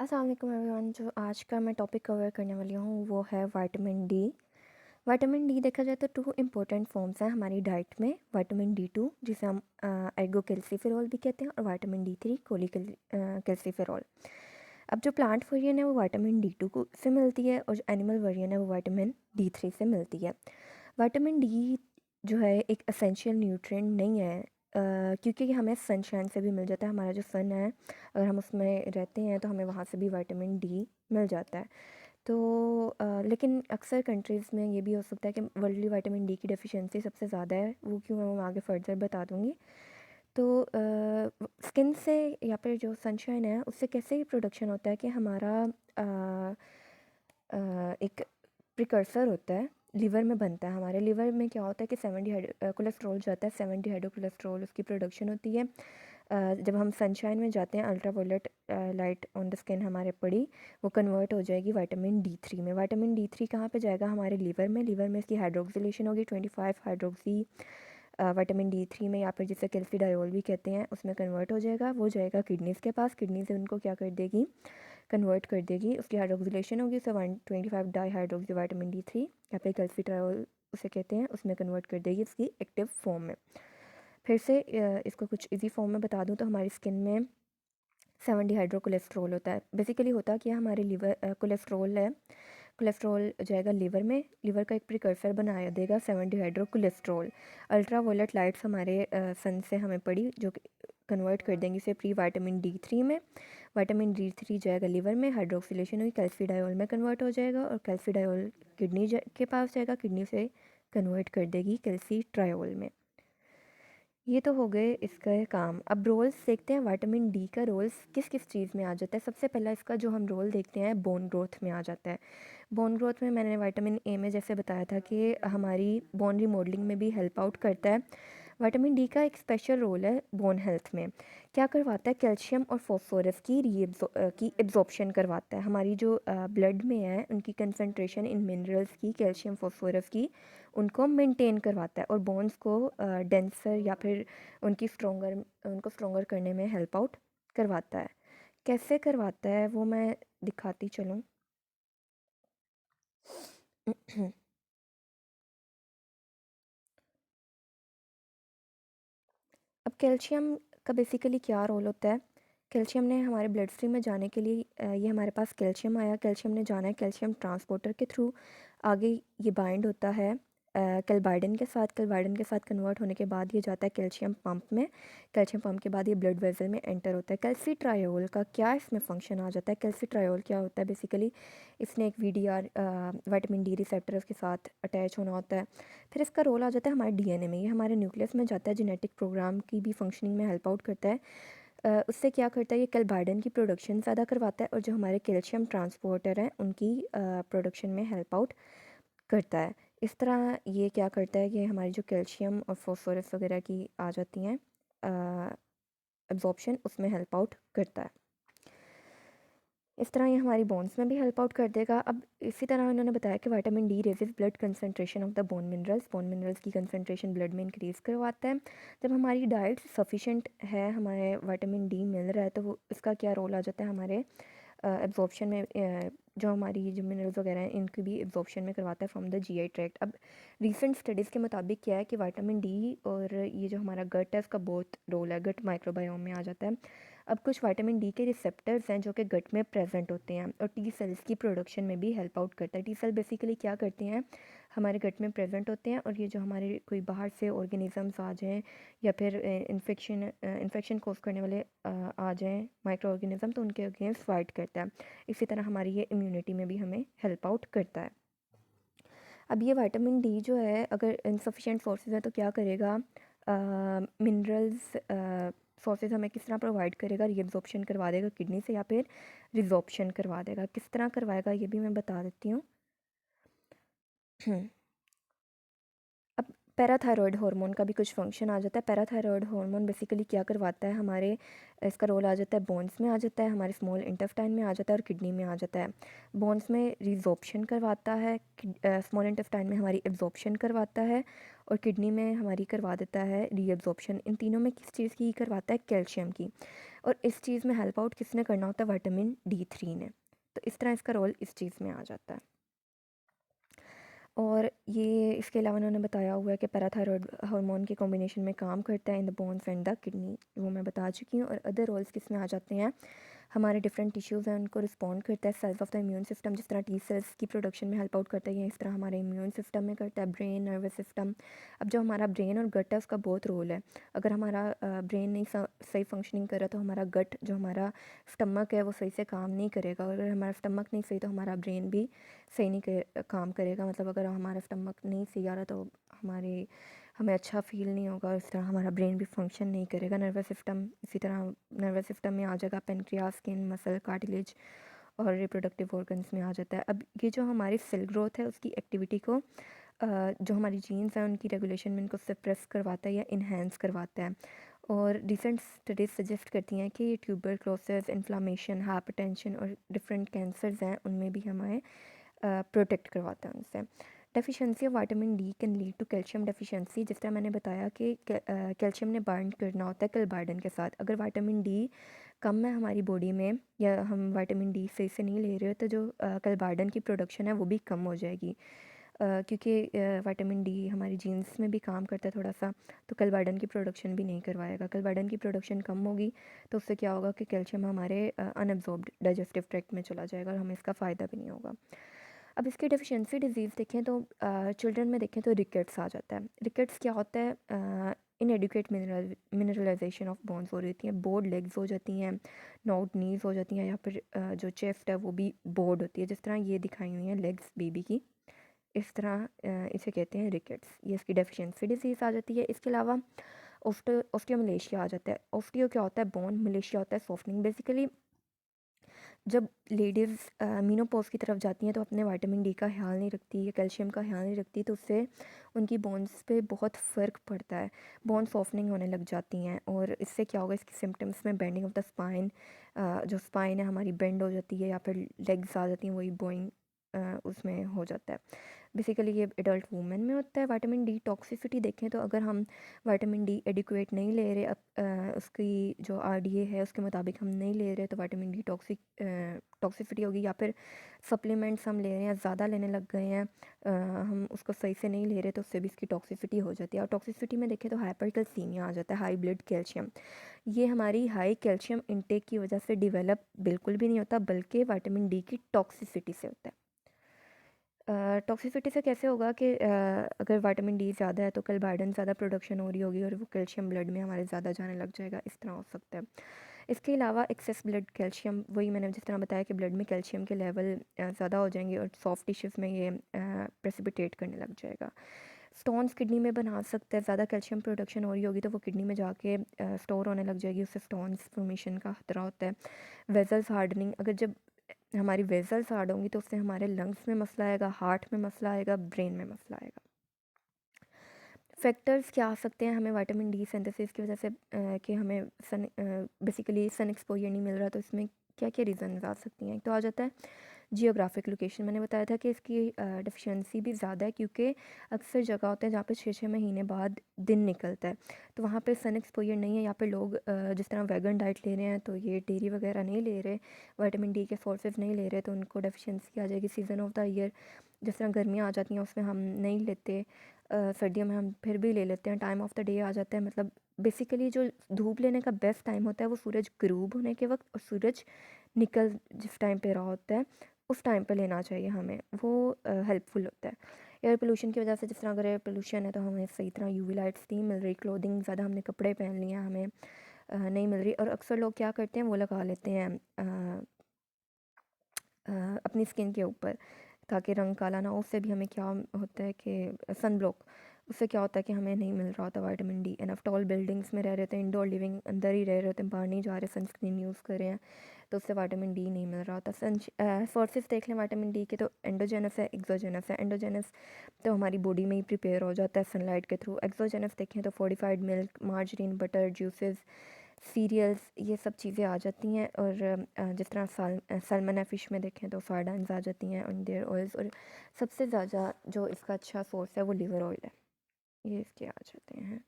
अस्सलाम वालेकुम एवरीवन। जो आज का मैं टॉपिक कवर करने वाली हूँ वो है विटामिन डी। विटामिन डी देखा जाए तो टू इम्पोर्टेंट फॉर्म्स हैं हमारी डाइट में। विटामिन डी टू जिसे हम एर्गोकैल्सिफेरॉल भी कहते हैं, और विटामिन डी थ्री कैल्सिफेरॉल। अब जो प्लांट वर्जन है वो विटामिन डी टू को से मिलती है, और जो एनिमल वर्जन है वो विटामिन डी थ्री से मिलती है। विटामिन डी जो है एक एसेंशियल न्यूट्रिएंट नहीं है, क्योंकि ये हमें सनशाइन से भी मिल जाता है। हमारा जो सन है, अगर हम उसमें रहते हैं तो हमें वहाँ से भी विटामिन डी मिल जाता है। तो लेकिन अक्सर कंट्रीज़ में ये भी हो सकता है कि वर्ल्डली विटामिन डी की डेफिशिएंसी सबसे ज़्यादा है। वो क्यों है वो मैं आगे फर्दर बता दूँगी। तो स्किन से या फिर जो सनशाइन है उससे कैसे ये प्रोडक्शन होता है कि हमारा एक प्रिकर्सर होता है, लीवर में बनता है। हमारे लीवर में क्या होता है कि 70 कोलेस्ट्रॉल जाता है, 70 हाइड्रोकोलेस्ट्रॉल उसकी प्रोडक्शन होती है। जब हम सनशाइन में जाते हैं, ultraviolet light on the skin हमारे पड़ी, वो कन्वर्ट हो जाएगी विटामिन डी थ्री में। विटामिन डी थ्री कहाँ पे जाएगा? हमारे लीवर में इसकी हाइड्रोक्सिलेशन होगी 25 हाइड्रोक्सी विटामिन डी थ्री में, या फिर जिसे कैल्सिडायोल भी कहते हैं, उसमें कन्वर्ट हो जाएगा। वो जाएगा किडनीज़ के पास, किडनी से उनको क्या कर देगी, कन्वर्ट कर देगी। उसकी हाइड्रोक्सिलेशन होगी, उसे 125 di hydroxy vitamin D three या फिर कैल्सिट्रायोल उसे कहते हैं, उसमें कन्वर्ट कर देगी इसकी एक्टिव फॉर्म में। फिर से इसको कुछ इजी फॉर्म में बता दूं तो हमारी स्किन में 70 हाइड्रोकोलेस्ट्रॉल होता है। बेसिकली होता क्या, हमारे लीवर कोलेस्ट्रॉल है, कोलेस्ट्रॉल जाएगा लीवर में, लीवर का एक प्रिकर्सर बनाया देगा 70 हाइड्रोकोलेस्ट्रॉल। अल्ट्रावायलेट लाइट्स हमारे सन से हमें पड़ी जो कन्वर्ट कर देंगे इसे प्री विटामिन डी थ्री में। विटामिन डी थ्री जाएगा लीवर में, हाइड्रोक्सिलेशन हुई कैल्सिडायोल में कन्वर्ट हो जाएगा, और कैल्सिडायोल किडनी के पास जाएगा, किडनी से कन्वर्ट कर देगी कैल्सिट्रायोल में। ये तो हो गए इसका काम। अब रोल्स देखते हैं, विटामिन डी का रोल्स किस किस चीज़ में आ जाता है। सबसे पहला इसका जो हम रोल देखते हैं बोन ग्रोथ में आ जाता है। बोन ग्रोथ में मैंने विटामिन ए में जैसे बताया था कि हमारी बोन रिमॉडलिंग में भी हेल्प आउट करता है। विटामिन डी का एक स्पेशल रोल है बोन हेल्थ में। क्या करवाता है? कैल्शियम और फॉस्फोरस की एब्जॉर्प्शन करवाता है। हमारी जो ब्लड में है उनकी कंसंट्रेशन इन मिनरल्स की, कैल्शियम फॉस्फोरस की, उनको मेंटेन करवाता है, और बोन्स को डेंसर या फिर उनको स्ट्रोंगर करने में हेल्प आउट करवाता है। कैसे करवाता है वो मैं दिखाती चलूँ। अब कैल्शियम का बेसिकली क्या रोल होता है? कैल्शियम ने हमारे ब्लड स्ट्रीम में जाने के लिए ये हमारे पास कैल्शियम आया, कैल्शियम ने जाना है कैल्शियम ट्रांसपोर्टर के थ्रू। आगे ये बाइंड होता है कैल्बाइडिन के साथ, कैल्बाइडिन के साथ कन्वर्ट होने के बाद ये जाता है कैल्शियम पंप में, कैल्शियम पंप के बाद ये ब्लड वेसल में एंटर होता है। कैल्सिट्रायोल का क्या इसमें फंक्शन आ जाता है? कैल्सिट्रायोल क्या होता है? बेसिकली इसने एक वीडीआर विटामिन डी रिसेप्टर के साथ अटैच होना होता है। फिर इसका रोल आ जाता है हमारे डीएनए में, ये हमारे न्यूक्लियस में जाता है, जेनेटिक प्रोग्राम की भी फंक्शनिंग में हेल्प आउट करता है। उससे क्या करता है, ये कैल्बाइडिन की प्रोडक्शन ज़्यादा करवाता है, और जो हमारे कैल्शियम ट्रांसपोर्टर हैं उनकी प्रोडक्शन में हेल्प आउट करता है। इस तरह ये क्या करता है कि हमारी जो कैल्शियम और फॉस्फोरस वगैरह की आ जाती हैं एब्जॉर्प्शन, उसमें हेल्प आउट करता है। इस तरह ये हमारी बोन्स में भी हेल्प आउट कर देगा। अब इसी तरह उन्होंने बताया कि vitamin D raises blood concentration of the bone minerals की कंसंट्रेशन ब्लड में इंक्रीज़ करवाता है। जब हमारी डाइट सफिशेंट है, हमारे विटामिन डी मिल रहा है, तो वो इसका क्या रोल आ जाता है हमारे एब्जॉर्प्शन में, जो हमारी जो मिनरल्स वगैरह हैं इनकी भी एब्जॉर्प्शन में करवाता है फ्रॉम द जीआई ट्रैक्ट। अब रीसेंट स्टडीज़ के मुताबिक क्या है कि विटामिन डी और ये जो हमारा गट है उसका बहुत रोल है, गट माइक्रोबायोम में आ जाता है। अब कुछ विटामिन डी के रिसेप्टर्स हैं जो कि गट में प्रेजेंट होते हैं, और टी सेल्स की प्रोडक्शन में भी हेल्प आउट करता है। टी सेल बेसिकली क्या करते हैं, हमारे गट में प्रेजेंट होते हैं, और ये जो हमारे कोई बाहर से ऑर्गेनिजम्स आ जाएं या फिर इन्फेक्शन कोज करने वाले आ जाएं माइक्रो ऑर्गेनिज्म, तो उनके अगेंस्ट फाइट करता है। इसी तरह हमारी ये इम्यूनिटी में भी हमें हेल्प आउट करता है। अब ये विटामिन डी जो है अगर इनसफिशिएंट सोर्सेज है तो क्या करेगा, मिनरल्स सोर्सेज हमें किस तरह प्रोवाइड करेगा, रीअब्जॉर्प्शन करवा देगा किडनी से या फिर रिजॉर्प्शन करवा देगा। किस तरह करवाएगा ये भी मैं बता देती हूँ। अब पैराथायरॉयड हार्मोन का भी कुछ फंक्शन आ जाता है। पैराथायरॉयड हार्मोन बेसिकली क्या करवाता है, हमारे इसका रोल आ जाता है बोन्स में आ जाता है, हमारे स्मॉल इंटेस्टाइन में आ जाता है और किडनी में आ जाता है। बोन्स में रिजॉर्प्शन करवाता है, स्मॉल इंटेस्टाइन में हमारी एब्जॉर्प्शन करवाता है और किडनी में हमारी करवा देता है रीएब्जॉर्प्शन। इन तीनों में किस चीज़ की करवाता है, कैल्शियम की। और इस चीज़ में हेल्प आउट किसने करना होता है, विटामिन D3 ने। तो इस तरह इसका रोल इस चीज़ में आ जाता है। और ये इसके अलावा उन्होंने बताया हुआ है कि पैराथायरॉयड हार्मोन के कॉम्बिनेशन में काम करता है in the bones and the kidney, वो मैं बता चुकी हूँ। और अदर रोल्स किस में आ जाते हैं, हमारे डिफरेंट टिश्यूज़ हैं उनको रिस्पॉन्ड करता है, cells of the immune system, जिस तरह T सेल्स की प्रोडक्शन में हेल्प आउट करता है, ये इस तरह हमारे इम्यून सिस्टम में करता है, ब्रेन, नर्वस सिस्टम। अब जो हमारा ब्रेन और गट है उसका बहुत रोल है। अगर हमारा ब्रेन नहीं सही फंक्शनिंग कर रहा तो हमारा गट, जो हमारा स्टमक है, वो सही से काम नहीं करेगा। और अगर हमारा स्टमक नहीं सही तो हमारा ब्रेन भी सही नहीं काम करेगा। मतलब अगर हमारा स्टमक नहीं सही आ रहा तो हमें अच्छा फील नहीं होगा, इस तरह हमारा ब्रेन भी फंक्शन नहीं करेगा। नर्वस सिस्टम इसी तरह, नर्वस सिस्टम में आ जाएगा पेनक्रियास, स्किन, मसल, कार्टिलेज और रिप्रोडक्टिव ऑर्गन्स में आ जाता है। अब ये जो हमारी सेल ग्रोथ है उसकी एक्टिविटी को जो हमारी जीन्स हैं उनकी रेगुलेशन में इनको सप्रेस करवाता है या इन्हेंस करवाता है। और रिसेंट स्टडीज़ सजेस्ट करती हैं कि ये ट्यूबरक्लोसिस, इन्फ्लामेशन, हाइपरटेंशन और डिफरेंट कैंसर्स हैं उनमें भी हमें प्रोटेक्ट करवाता है उनसे। Deficiency of vitamin D can lead to calcium deficiency. जिस तरह मैंने बताया कि कैल्शियम ने बाइंड करना होता है क्लबार्डन के साथ। अगर विटामिन D कम है हमारी बॉडी में या हम विटामिन D सही से नहीं ले रहे हो तो जो क्लबार्डन की प्रोडक्शन है वो भी कम हो जाएगी। क्योंकि विटामिन D हमारी जीन्स में भी काम करता है थोड़ा सा, तो क्लबार्डन की प्रोडक्शन भी नहीं करवाएगा। क्लबार्डन की प्रोडक्शन कम होगी तो उससे क्या होगा कि कैल्शियम हमारे अनअब्जॉर्ब्ड डाइजेस्टिव ट्रैक्ट में चला जाएगा और हमें इसका फ़ायदा भी नहीं होगा। अब इसकी डेफिशिएंसी डिजीज़ देखें तो चिल्ड्रन में देखें तो रिकेट्स आ जाता है। रिकेट्स क्या होता है, इनएडिक्वेट मिनरलाइजेशन ऑफ बोन्स हो रही होती हैं, बोर्ड लेग्स हो जाती हैं, नॉट नीज़ हो जाती हैं, या फिर जो चेस्ट है वो भी बोर्ड होती है, जिस तरह ये दिखाई हुई हैं लेग्स बेबी की, इस तरह इसे कहते हैं रिकेट्स। ये इसकी डेफिशिएंसी डिजीज़ आ जाती है। इसके अलावा ऑस्टियोमलेशिया आ जाता है। ऑस्टियो क्या होता है, बोन, मलेशिया होता है सॉफ्टनिंग। बेसिकली जब लेडीज़ मीनोपॉज की तरफ जाती हैं तो अपने विटामिन D का ख्याल नहीं रखती या कैल्शियम का ख्याल नहीं रखती, तो उससे उनकी बोन्स पे बहुत फ़र्क पड़ता है, बोन सॉफ्टनिंग होने लग जाती हैं। और इससे क्या होगा, इसकी सिम्टम्स में बेंडिंग ऑफ द स्पाइन, जो स्पाइन है हमारी बेंड हो जाती है, या फिर लेग्स आ जाती हैं, वही बोइंग उसमें हो जाता है। बेसिकली ये एडल्ट वूमेन में होता है। विटामिन D टॉक्सिसिटी देखें तो अगर हम विटामिन D एडिक्वेट नहीं ले रहे, उसकी जो RDA है उसके मुताबिक हम नहीं ले रहे, तो विटामिन D टॉक्सिसिटी होगी। या फिर सप्लीमेंट्स हम ले रहे हैं, ज़्यादा लेने लग गए हैं, हम उसको सही से नहीं ले रहे, तो उससे भी इसकी टॉक्सिसिटी हो जाती है। और टॉक्सिसिटी में देखें तो हाइपरकैल्सीमिया आ जाता है, हाई ब्लड कैल्शियम। ये हमारी हाई कैल्शियम इंटेक की वजह से डिवेलप बिल्कुल भी नहीं होता, बल्कि विटामिन D की टॉक्सिसिटी से होता है। टॉक्सिसिटी से कैसे होगा कि अगर विटामिन D ज़्यादा है तो क्लबार्डन ज़्यादा प्रोडक्शन हो रही होगी और वो कैल्शियम ब्लड में हमारे ज़्यादा जाने लग जाएगा, इस तरह हो सकता है। इसके अलावा एक्सेस ब्लड कैल्शियम, वही मैंने जिस तरह बताया कि ब्लड में कैल्शियम के लेवल ज़्यादा हो जाएंगे और सॉफ्ट टिश्यूज़ में ये प्रेसिपिटेट करने लग जाएगा। स्टोन्स किडनी में बना सकते हैं, ज़्यादा कैल्शियम प्रोडक्शन हो रही होगी तो वो किडनी में जाके स्टोर होने लग जाएगी, उससे स्टोन्स फॉर्मेशन का खतरा होता है। वेजल्स हार्डनिंग, अगर जब हमारी वेजल्स हार्ड होंगी तो उससे हमारे लंग्स में मसला आएगा, हार्ट में मसला आएगा, ब्रेन में मसला आएगा। फैक्टर्स क्या आ सकते हैं हमें विटामिन D सिंथेसिस की वजह से, कि हमें बेसिकली सन एक्सपोजर नहीं मिल रहा, तो इसमें क्या क्या रीज़न आ सकती हैं। तो आ जाता है जियोग्राफिक लोकेशन। मैंने बताया था कि इसकी डेफिशिएंसी भी ज़्यादा है क्योंकि अक्सर जगह होते हैं जहाँ पे 6-6 महीने बाद दिन निकलता है, तो वहाँ पे सन एक्सपोजर नहीं है। यहाँ पे लोग जिस तरह वेगन डाइट ले रहे हैं तो ये डेयरी वगैरह नहीं ले रहे, विटामिन D के सोर्सेज नहीं ले रहे, तो उनको डेफिशिएंसी आ जाएगी। सीज़न ऑफ द ईयर, जिस तरह गर्मियाँ आ जाती हैं उसमें हम नहीं लेते, सर्दियों में हम फिर भी ले लेते हैं। टाइम ऑफ द डे आ जाता है, मतलब बेसिकली जो धूप लेने का बेस्ट टाइम होता है वो सूरज ग्रूब होने के वक्त, और सूरज निकल जिस टाइम पे रहा होता है उस टाइम पे लेना चाहिए हमें, वो हेल्पफुल होता है। एयर पोल्यूशन की वजह से, जिस तरह अगर एयर पोल्यूशन है तो हमें सही तरह UV लाइट्स नहीं मिल रही, क्लोथिंग ज़्यादा हमने कपड़े पहन लिए हैं, हमें नहीं मिल रही। और अक्सर लोग क्या करते हैं, वो लगा लेते हैं अपनी स्किन के ऊपर ताकि रंग काला ना हो। उससे भी हमें क्या होता है कि सन ब्लॉक, उससे क्या होता है कि हमें नहीं मिल रहा होता vitamin D enough. Tall buildings में रह रहे थे, इंडोर लिविंग अंदर ही रह रहे थे, बाहर नहीं जा रहे, सनस्क्रीन यूज़ कर रहे हैं, तो उससे विटामिन डी नहीं मिल रहा होता। सोर्सेज देख लें विटामिन डी के, तो एंडोजेनस है, एक्सोजेनस है। एंडोजेनस तो हमारी बॉडी में ही प्रिपेयर हो जाता है सनलाइट के थ्रू। एक्सोजेनस देखें तो fortified milk, margarine, butter, juices, cereals, ये सब चीज़ें आ जाती हैं। और जिस तरह सलमन है फ़िश में देखें तो फार्डान्स आ जाती हैं ऑन देयर ऑयल्स। और सबसे ज़्यादा जो इसका अच्छा सोर्स है वो लिवर ऑयल है, ये इसके आ जाते हैं।